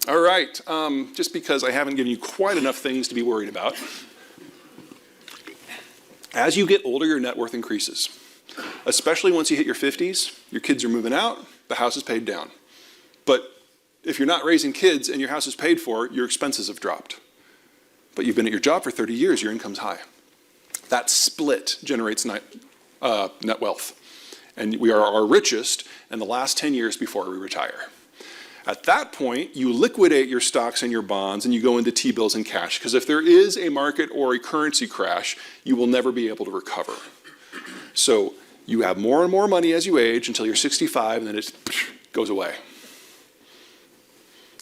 All right, just because I haven't given you quite enough things to be worried about. As you get older, your net worth increases. Especially once you hit your 50s, your kids are moving out, the house is paid down. But if you're not raising kids and your house is paid for, your expenses have dropped. But you've been at your job for 30 years, your income's high. That split generates net wealth. And we are our richest in the last 10 years before we retire. At that point, you liquidate your stocks and your bonds and you go into T-bills and cash, because if there is a market or a currency crash, you will never be able to recover. So you have more and more money as you age until you're 65 and then it goes away.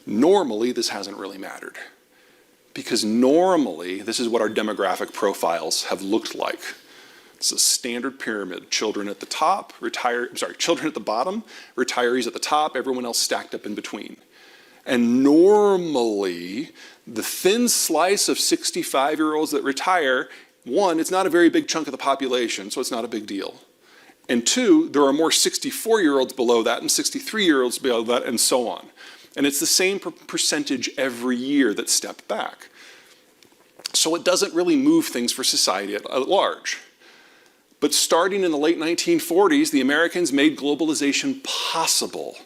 Normally, this hasn't really mattered, because normally this is what our demographic profiles have looked like. It's a standard pyramid. Children at the top, children at the bottom, retirees at the top, everyone else stacked up in between. And normally, the thin slice of 65-year-olds that retire, one, it's not a very big chunk of the population, so it's not a big deal. And two, there are more 64-year-olds below that and 63-year-olds below that, and so on. And it's the same percentage every year that step back. So it doesn't really move things for society at large. But starting in the late 1940s, the Americans made globalization possible,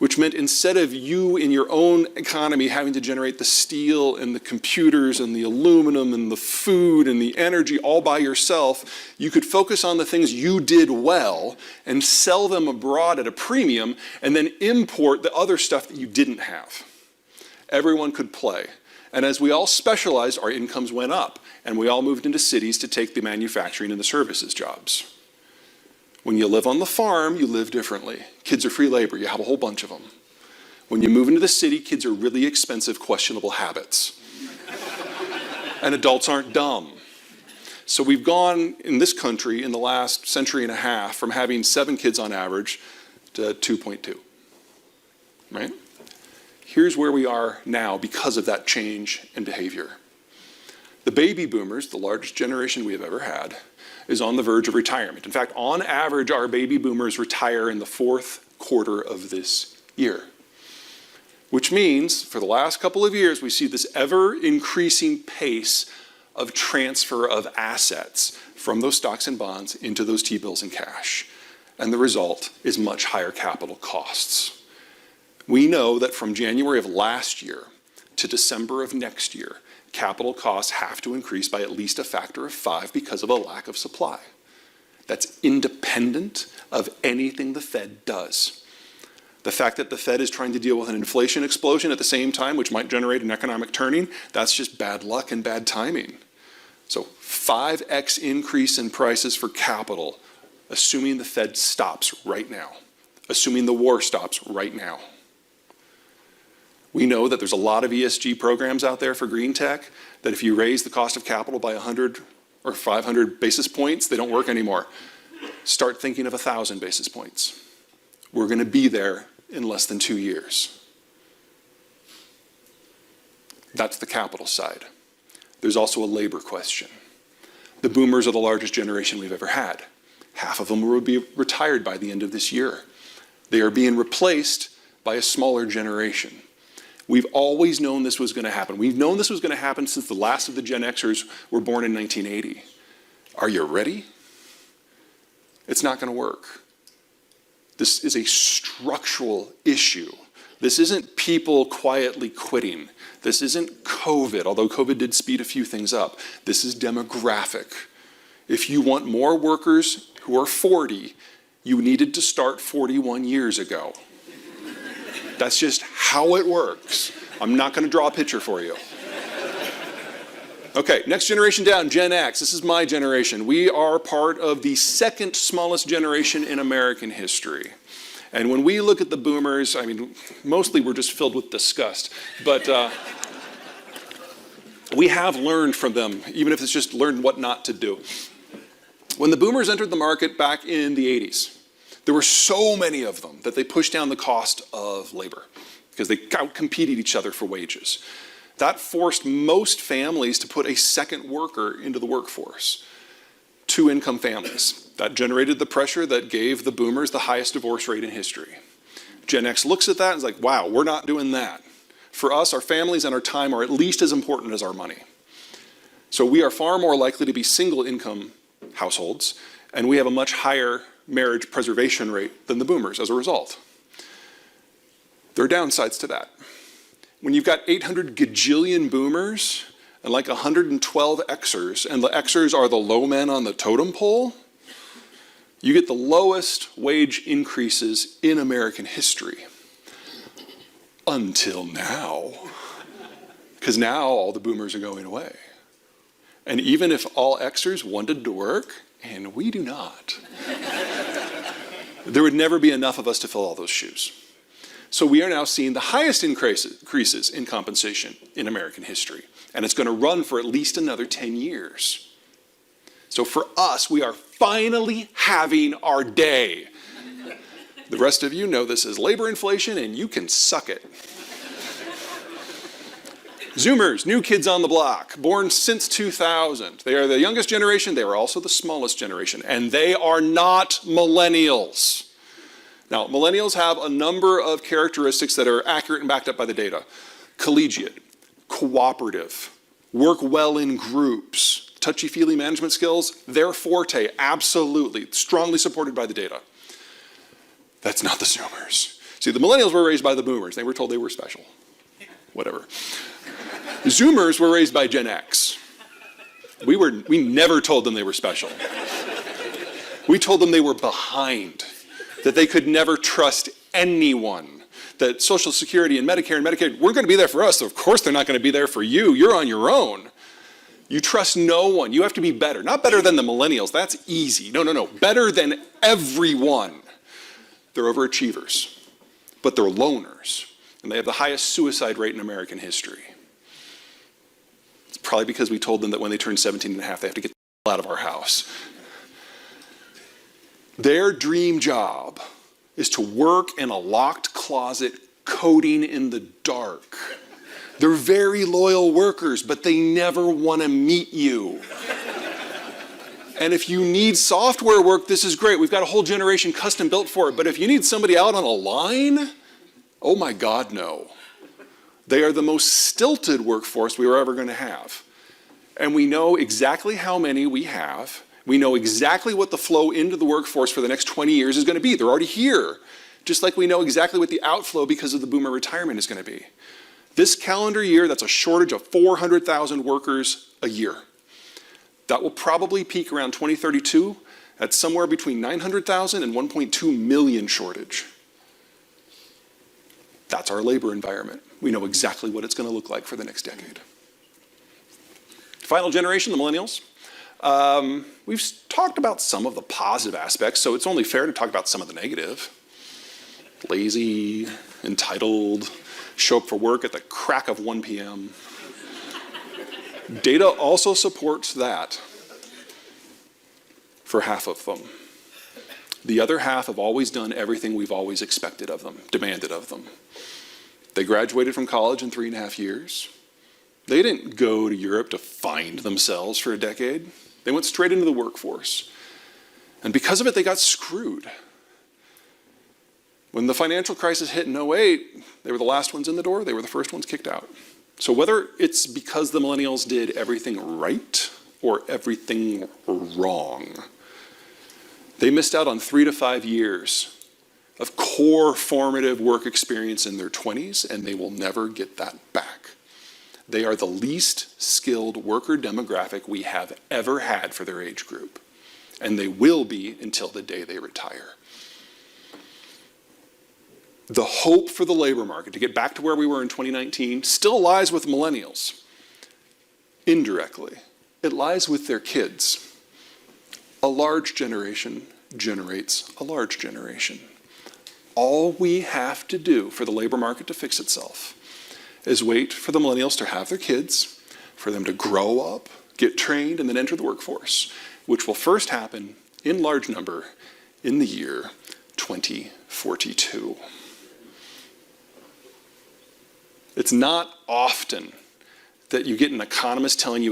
which meant instead of you in your own economy having to generate the steel and the computers and the aluminum and the food and the energy all by yourself, you could focus on the things you did well and sell them abroad at a premium and then import the other stuff that you didn't have. Everyone could play. And as we all specialized, our incomes went up, and we all moved into cities to take the manufacturing and the services jobs. When you live on the farm, you live differently. Kids are free labor, you have a whole bunch of them. When you move into the city, kids are really expensive, questionable habits. And adults aren't dumb. So we've gone in this country in the last century and a half from having 7 kids on average to 2.2, right? Here's where we are now because of that change in behavior. The baby boomers, the largest generation we have ever had, is on the verge of retirement. In fact, on average, our baby boomers retire in the 4th quarter of this year. Which means, for the last couple of years, we see this ever-increasing pace of transfer of assets from those stocks and bonds into those T-bills and cash. And the result is much higher capital costs. We know that from January of last year to December of next year, capital costs have to increase by at least a factor of 5 because of a lack of supply. That's independent of anything the Fed does. The fact that the Fed is trying to deal with an inflation explosion at the same time, which might generate an economic turning, that's just bad luck and bad timing. So 5x increase in prices for capital, assuming the Fed stops right now, assuming the war stops right now. We know that there's a lot of ESG programs out there for green tech that if you raise the cost of capital by 100 or 500 basis points, they don't work anymore. Start thinking of 1,000 basis points. We're going to be there in less than 2 years. That's the capital side. There's also a labor question. The boomers are the largest generation we've ever had. Half of them will be retired by the end of this year. They are being replaced by a smaller generation. We've always known this was going to happen. We've known this was going to happen since the last of the Gen Xers were born in 1980. Are you ready? It's not going to work. This is a structural issue. This isn't people quietly quitting. This isn't COVID, although COVID did speed a few things up. This is demographic. If you want more workers who are 40, you needed to start 41 years ago. That's just how it works. I'm not going to draw a picture for you. Okay, next generation down, Gen X. This is my generation. We are part of the second smallest generation in American history. And when we look at the boomers, I mean, mostly we're just filled with disgust. But we have learned from them, even if it's just learned what not to do. When the boomers entered the market back in the 80s, there were so many of them that they pushed down the cost of labor because they outcompeted each other for wages. That forced most families to put a second worker into the workforce. 2-income families. That generated the pressure that gave the boomers the highest divorce rate in history. Gen X looks at that and is like, wow, we're not doing that. For us, our families and our time are at least as important as our money. So we are far more likely to be single income households, and we have a much higher marriage preservation rate than the boomers as a result. There are downsides to that. When you've got 800 gajillion boomers and like 112 Xers, and the Xers are the low men on the totem pole, you get the lowest wage increases in American history. Until now. Because now all the boomers are going away. And even if all Xers wanted to work, and we do not, there would never be enough of us to fill all those shoes. So we are now seeing the highest increases in compensation in American history. And it's going to run for at least another 10 years. So for us, we are finally having our day. The rest of you know this is labor inflation, and you can suck it. Zoomers, new kids on the block, born since 2000. They are the youngest generation. They are also the smallest generation, and they are not millennials. Now, millennials have a number of characteristics that are accurate and backed up by the data. Collegiate, cooperative, work well in groups, touchy-feely management skills, their forte, absolutely, strongly supported by the data. That's not the Zoomers. See, the millennials were raised by the boomers. They were told they were special. Whatever. Zoomers were raised by Gen X. We never told them they were special. We told them they were behind, that they could never trust anyone, that Social Security and Medicare and Medicaid weren't going to be there for us, so of course they're not going to be there for you. You're on your own. You trust no one. You have to be better. Not better than the millennials. That's easy. No. Better than everyone. They're overachievers, but they're loners, and they have the highest suicide rate in American history. It's probably because we told them that when they turn 17 and a half, they have to get the hell out of our house. Their dream job is to work in a locked closet coding in the dark. They're very loyal workers, but they never want to meet you. And if you need software work, this is great. We've got a whole generation custom built for it. But if you need somebody out on a line, oh my God, no. They are the most stilted workforce we were ever going to have. And we know exactly how many we have. We know exactly what the flow into the workforce for the next 20 years is going to be. They're already here. Just like we know exactly what the outflow because of the boomer retirement is going to be. This calendar year, that's a shortage of 400,000 workers a year. That will probably peak around 2032 at somewhere between 900,000 and 1.2 million shortage. That's our labor environment. We know exactly what it's going to look like for the next decade. Final generation, the millennials. We've talked about some of the positive aspects, so it's only fair to talk about some of the negative. Lazy, entitled, show up for work at the crack of 1 p.m. Data also supports that for half of them. The other half have always done everything we've always expected of them, demanded of them. They graduated from college in 3.5 years. They didn't go to Europe to find themselves for a decade. They went straight into the workforce. And because of it, they got screwed. When the financial crisis hit in 2008, they were the last ones in the door. They were the first ones kicked out. So whether it's because the millennials did everything right or everything wrong, they missed out on 3 to 5 years of core formative work experience in their 20s, and they will never get that back. They are the least skilled worker demographic we have ever had for their age group, and they will be until the day they retire. The hope for the labor market to get back to where we were in 2019 still lies with millennials. Indirectly, it lies with their kids. A large generation generates a large generation. All we have to do for the labor market to fix itself is wait for the millennials to have their kids, for them to grow up, get trained, and then enter the workforce, which will first happen in large number in the year 2042. It's not often that you get an economist telling you